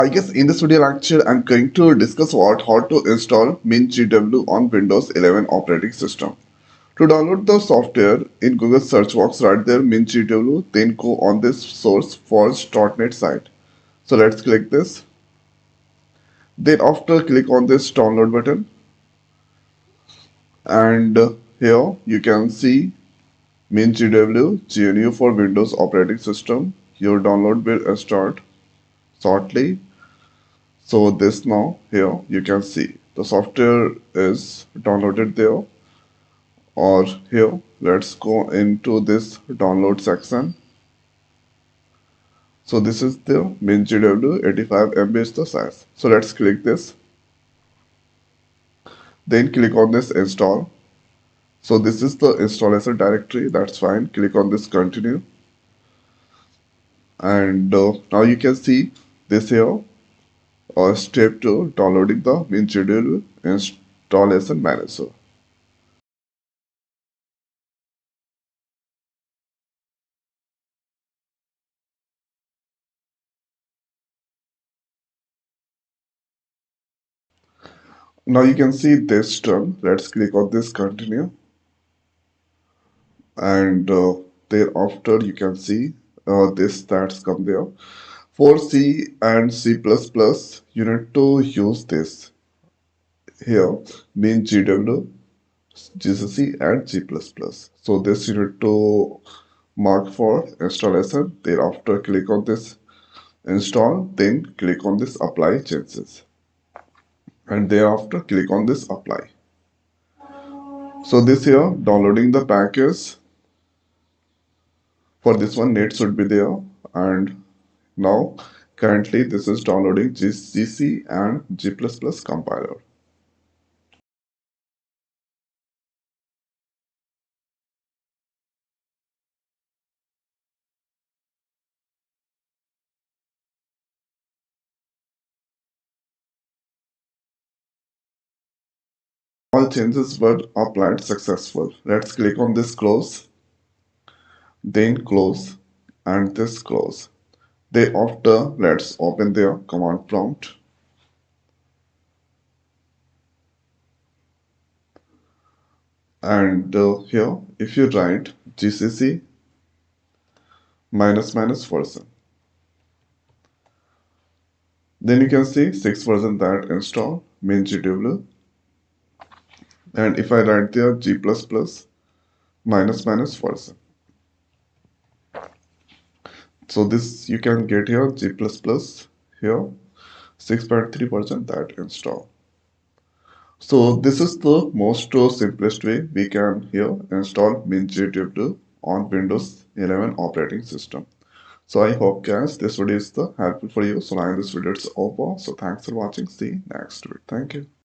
I guess in this video lecture, I'm going to discuss about how to install MinGW on Windows 11 operating system. To download the software, in Google search box, write there MinGW, then go on this SourceForge.net site. So let's click this. Then after click on this download button, and here you can see MinGW GNU for Windows operating system. Your download will start shortly. So this now here you can see the software is downloaded there, or here let's go into this download section. So this is the MinGW 85 MB is the size. So let's click this. Then click on this install. So this is the installation directory. That's fine. Click on this continue. And now you can see this here. Step 2 downloading the MinGW installation manager. Now you can see this term. Let's click on this continue, and thereafter you can see this stats come there. For C and C++, you need to use this here, mean GW, GCC and G++. So this you need to mark for installation. Thereafter click on this install, then click on this apply changes, and thereafter click on this apply. So this here downloading the package. For this one, net should be there, and now currently this is downloading GCC and G++ compiler. All changes were applied successful. Let's click on this close, then close, and this close. Thereafter, let's open their command prompt. And here, if you write gcc --version, then you can see 6 version that install MinGW. And if I write there g++ --version, so this you can get here g++ here 6.3% that install. So this is the most simplest way we can here install MinGW on Windows 11 operating system. So I hope guys this video is helpful for you. So now this video is over. So thanks for watching. See you next week. Thank you.